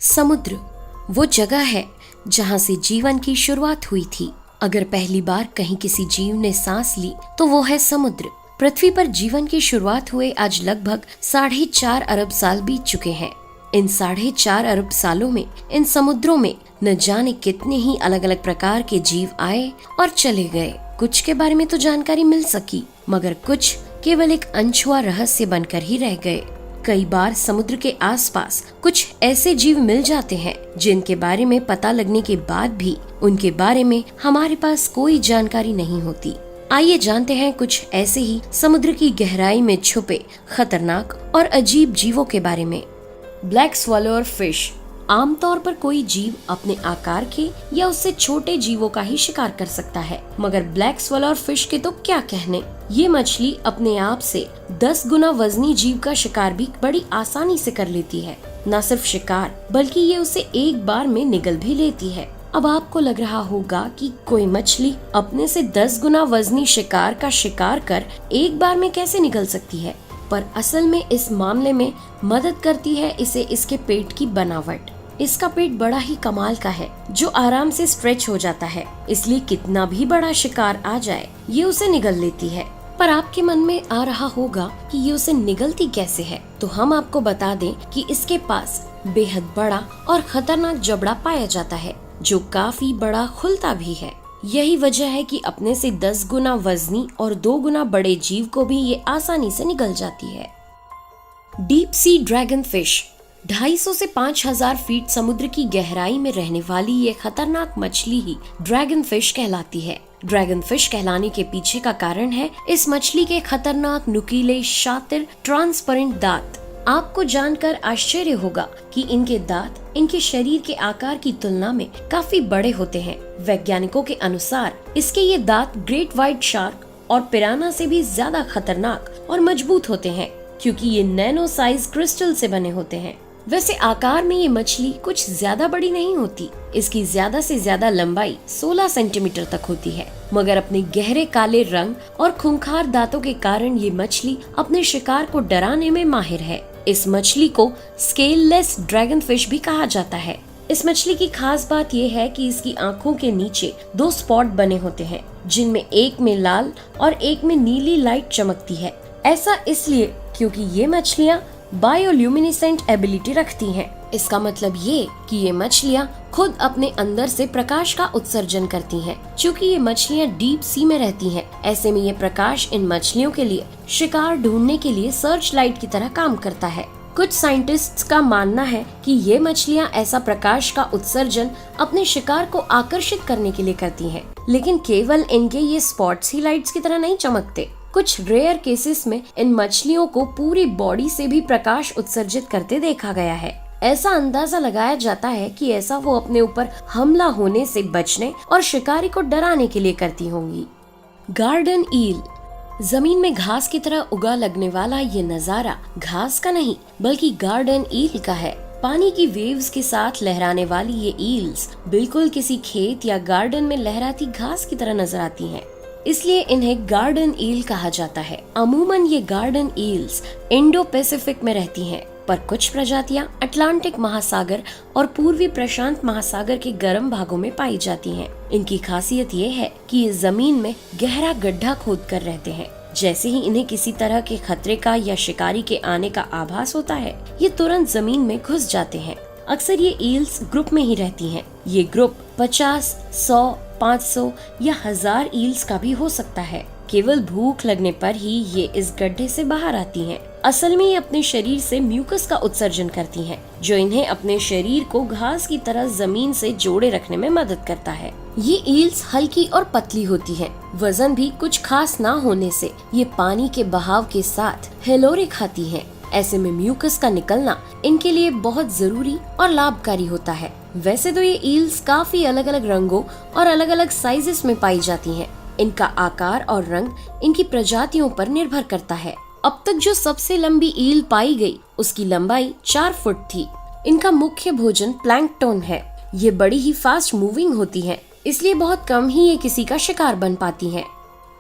समुद्र वो जगह है जहाँ से जीवन की शुरुआत हुई थी। अगर पहली बार कहीं किसी जीव ने सांस ली तो वो है समुद्र। पृथ्वी पर जीवन की शुरुआत हुए आज लगभग 4.5 अरब साल बीत चुके हैं। इन 4.5 अरब सालों में इन समुद्रों में न जाने कितने ही अलग अलग प्रकार के जीव आए और चले गए। कुछ के बारे में तो जानकारी मिल सकी, मगर कुछ केवल एक अनछुआ रहस्य बनकर ही रह गए। कई बार समुद्र के आसपास कुछ ऐसे जीव मिल जाते हैं जिनके बारे में पता लगने के बाद भी उनके बारे में हमारे पास कोई जानकारी नहीं होती। आइए जानते हैं कुछ ऐसे ही समुद्र की गहराई में छुपे खतरनाक और अजीब जीवों के बारे में। Black swallower fish. आमतौर पर कोई जीव अपने आकार के या उससे छोटे जीवों का ही शिकार कर सकता है, मगर ब्लैक स्वैलोअर फिश के तो क्या कहने। ये मछली अपने आप से 10 गुना वजनी जीव का शिकार भी बड़ी आसानी से कर लेती है। न सिर्फ शिकार बल्कि ये उसे एक बार में निगल भी लेती है। अब आपको लग रहा होगा कि कोई मछली अपने से 10 गुना वजनी शिकार का शिकार कर एक बार में कैसे निगल सकती है, पर असल में इस मामले में मदद करती है इसे इसके पेट की बनावट। इसका पेट बड़ा ही कमाल का है जो आराम से स्ट्रेच हो जाता है, इसलिए कितना भी बड़ा शिकार आ जाए ये उसे निगल लेती है। पर आपके मन में आ रहा होगा कि ये उसे निगलती कैसे है, तो हम आपको बता दें कि इसके पास बेहद बड़ा और खतरनाक जबड़ा पाया जाता है जो काफी बड़ा खुलता भी है। यही वजह है कि अपने से 10 गुना वजनी और 2 गुना बड़े जीव को भी ये आसानी से निगल जाती है। Deep sea dragon fish. 250 से 5000 फीट समुद्र की गहराई में रहने वाली ये खतरनाक मछली ही ड्रैगन फिश कहलाती है। ड्रैगन फिश कहलाने के पीछे का कारण है इस मछली के खतरनाक, नुकीले, शातिर, ट्रांसपेरेंट दांत। आपको जानकर आश्चर्य होगा कि इनके दांत इनके शरीर के आकार की तुलना में काफी बड़े होते हैं। वैज्ञानिकों के अनुसार इसके ये दांत ग्रेट व्हाइट शार्क और पिराना से भी ज्यादा खतरनाक और मजबूत होते हैं, क्योंकि ये नैनो साइज क्रिस्टल से बने होते हैं। वैसे आकार में ये मछली कुछ ज्यादा बड़ी नहीं होती। इसकी ज्यादा से ज्यादा लंबाई 16 सेंटीमीटर तक होती है, मगर अपने गहरे काले रंग और खूंखार दांतों के कारण ये मछली अपने शिकार को डराने में माहिर है। इस मछली को स्केललेस ड्रैगन फिश भी कहा जाता है। इस मछली की खास बात यह है कि इसकी आँखों के नीचे 2 स्पॉट बने होते हैं, जिनमें एक में लाल और एक में नीली लाइट चमकती है। ऐसा इसलिए क्योंकि ये मछलियाँ बायोल्यूमिनेसेंट एबिलिटी रखती हैं। इसका मतलब ये कि ये मछलियाँ खुद अपने अंदर से प्रकाश का उत्सर्जन करती हैं। चूँकि ये मछलियाँ डीप सी में रहती हैं, ऐसे में ये प्रकाश इन मछलियों के लिए शिकार ढूंढने के लिए सर्च लाइट की तरह काम करता है। कुछ साइंटिस्ट्स का मानना है कि ये मछलियाँ ऐसा प्रकाश का उत्सर्जन अपने शिकार को आकर्षित करने के लिए करती हैं, लेकिन केवल इनके ये स्पॉट्स ही लाइट्स की तरह नहीं चमकते। कुछ रेयर केसेस में इन मछलियों को पूरी बॉडी से भी प्रकाश उत्सर्जित करते देखा गया है। ऐसा अंदाजा लगाया जाता है कि ऐसा वो अपने ऊपर हमला होने से बचने और शिकारी को डराने के लिए करती होंगी। गार्डन ईल। जमीन में घास की तरह उगा लगने वाला ये नजारा घास का नहीं बल्कि गार्डन ईल का है। पानी की वेव्स के साथ लहराने वाली ये ईल्स बिल्कुल किसी खेत या गार्डन में लहराती घास की तरह नजर आती हैं। इसलिए इन्हें गार्डन ईल कहा जाता है। अमूमन ये गार्डन ईल्स इंडो पैसिफिक में रहती हैं, पर कुछ प्रजातियां अटलांटिक महासागर और पूर्वी प्रशांत महासागर के गर्म भागों में पाई जाती हैं। इनकी खासियत ये है कि ये जमीन में गहरा गड्ढा खोद कर रहते हैं। जैसे ही इन्हें किसी तरह के खतरे का या शिकारी के आने का आभास होता है, ये तुरंत जमीन में घुस जाते हैं। अक्सर ये ईल्स ग्रुप में ही रहती हैं। ये ग्रुप 50, 100, 500 या 1000 ईल्स का भी हो सकता है। केवल भूख लगने पर ही ये इस गड्ढे से बाहर आती हैं। असल में ये अपने शरीर से म्यूकस का उत्सर्जन करती हैं, जो इन्हें अपने शरीर को घास की तरह जमीन से जोड़े रखने में मदद करता है। ये ईल्स हल्की और पतली होती हैं। वजन भी कुछ खास ना होने से ये पानी के बहाव के साथ हिलोरे खाती हैं। ऐसे में म्यूकस का निकलना इनके लिए बहुत जरूरी और लाभकारी होता है। वैसे तो ये ईल्स काफी अलग अलग रंगों और अलग अलग साइजेस में पाई जाती हैं। इनका आकार और रंग इनकी प्रजातियों पर निर्भर करता है। अब तक जो सबसे लंबी ईल पाई गई उसकी लंबाई 4 फुट थी। इनका मुख्य भोजन प्लैंकटन है। ये बड़ी ही फास्ट मूविंग होती हैं, इसलिए बहुत कम ही ये किसी का शिकार बन पाती हैं।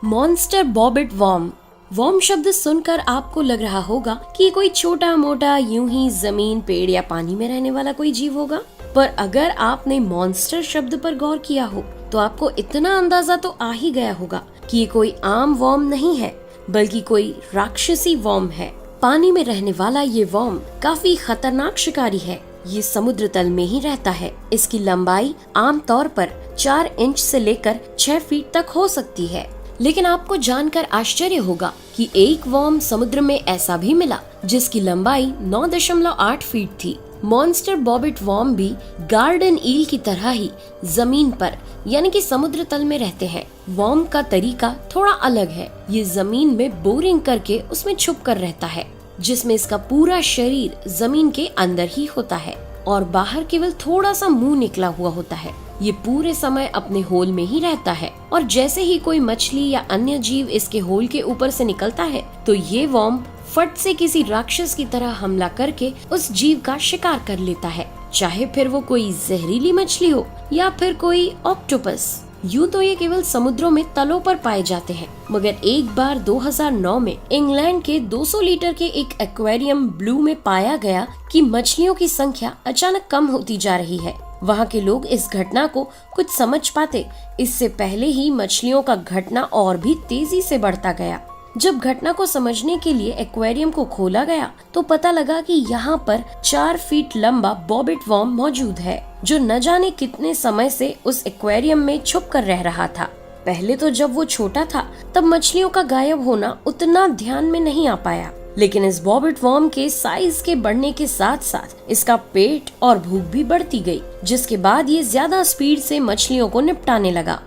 Monster बॉबिट worm. वॉर्म शब्द सुनकर आपको लग रहा होगा कि कोई छोटा मोटा यूं ही जमीन, पेड़ या पानी में रहने वाला कोई जीव होगा, पर अगर आपने मॉन्स्टर शब्द पर गौर किया हो तो आपको इतना अंदाजा तो आ ही गया होगा कि ये कोई आम वॉर्म नहीं है, बल्कि कोई राक्षसी वॉर्म है। पानी में रहने वाला ये वॉर्म काफी खतरनाक शिकारी है। ये समुद्र तल में ही रहता है। इसकी लंबाई आमतौर पर 4 इंच से लेकर 6 फीट तक हो सकती है। लेकिन आपको जानकर आश्चर्य होगा कि एक वॉर्म समुद्र में ऐसा भी मिला जिसकी लंबाई 9.8 फीट थी। मॉन्स्टर बॉबिट वॉर्म भी गार्डन ईल की तरह ही जमीन पर यानी कि समुद्र तल में रहते हैं। वॉर्म का तरीका थोड़ा अलग है। ये जमीन में बोरिंग करके उसमें छुप कर रहता है, जिसमें इसका पूरा शरीर जमीन के अंदर ही होता है और बाहर केवल थोड़ा सा मुंह निकला हुआ होता है। ये पूरे समय अपने होल में ही रहता है और जैसे ही कोई मछली या अन्य जीव इसके होल के ऊपर से निकलता है तो ये वॉर्म फट से किसी राक्षस की तरह हमला करके उस जीव का शिकार कर लेता है, चाहे फिर वो कोई जहरीली मछली हो या फिर कोई ऑक्टोपस। यूं तो ये केवल समुद्रों में तलों पर पाए जाते हैं, मगर एक बार 2009 में इंग्लैंड के 200 लीटर के एक एक्वेरियम ब्लू में पाया गया कि मछलियों की संख्या अचानक कम होती जा रही है। वहाँ के लोग इस घटना को कुछ समझ पाते इससे पहले ही मछलियों का घटना और भी तेजी से बढ़ता गया। जब घटना को समझने के लिए एक्वेरियम को खोला गया तो पता लगा कि यहाँ पर 4 फीट लंबा बॉबिट वॉर्म मौजूद है, जो न जाने कितने समय से उस एक्वेरियम में छुप कर रह रहा था। पहले तो जब वो छोटा था तब मछलियों का गायब होना उतना ध्यान में नहीं आ पाया, लेकिन इस बॉबिट वॉर्म के साइज के बढ़ने के साथ साथ इसका पेट और भूख भी बढ़ती गई, जिसके बाद ये ज्यादा स्पीड से मछलियों को निपटाने लगा।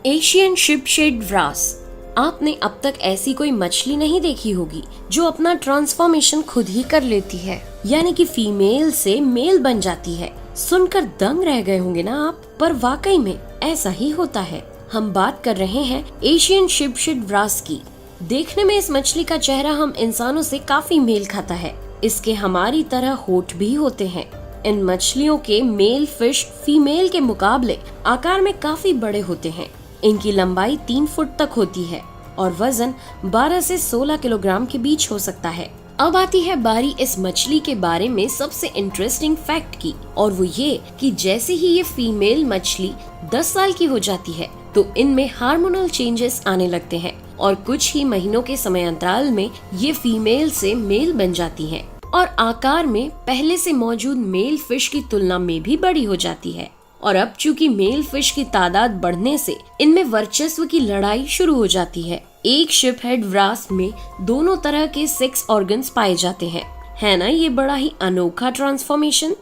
एशियन शिपशेड व्रास। आपने अब तक ऐसी कोई मछली नहीं देखी होगी जो अपना ट्रांसफॉर्मेशन खुद ही कर लेती है, यानी कि फीमेल से मेल बन जाती है। सुनकर दंग रह गए होंगे ना आप, पर वाकई में ऐसा ही होता है। हम बात कर रहे हैं एशियन शिपशेड व्रास की। देखने में इस मछली का चेहरा हम इंसानों से काफी मेल खाता है। इसके हमारी तरह होठ भी होते हैं। इन मछलियों के मेल फिश फीमेल के मुकाबले आकार में काफी बड़े होते हैं। इनकी लंबाई 3 फुट तक होती है और वजन 12 से 16 किलोग्राम के बीच हो सकता है। अब आती है बारी इस मछली के बारे में सबसे इंटरेस्टिंग फैक्ट की, और वो ये कि जैसे ही ये फीमेल मछली 10 साल की हो जाती है तो इनमें हार्मोनल चेंजेस आने लगते हैं और कुछ ही महीनों के समय अंतराल में ये फीमेल से मेल बन जाती हैं और आकार में पहले से मौजूद मेल फिश की तुलना में भी बड़ी हो जाती है। और अब चूंकि मेल फिश की तादाद बढ़ने से इनमें वर्चस्व की लड़ाई शुरू हो जाती है। एक शिपहेड व्रास में दोनों तरह के सेक्स ऑर्गन्स पाए जाते हैं। है ना ये बड़ा ही अनोखा ट्रांसफॉर्मेशन।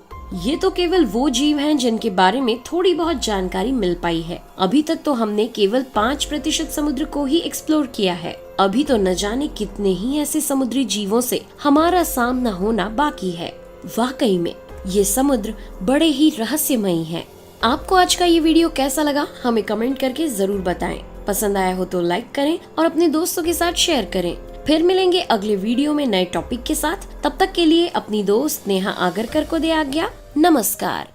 ये तो केवल वो जीव हैं जिनके बारे में थोड़ी बहुत जानकारी मिल पाई है। अभी तक तो हमने केवल 5% समुद्र को ही एक्सप्लोर किया है। अभी तो न जाने कितने ही ऐसे समुद्री जीवों से हमारा सामना होना बाकी है। वाकई में ये समुद्र बड़े ही रहस्यमयी है। आपको आज का ये वीडियो कैसा लगा हमें कमेंट करके जरूर बताएं। पसंद आया हो तो लाइक करें और अपने दोस्तों के साथ शेयर करें। फिर मिलेंगे अगले वीडियो में नए टॉपिक के साथ। तब तक के लिए अपनी दोस्त नेहा आगरकर को दे आज्ञा। नमस्कार।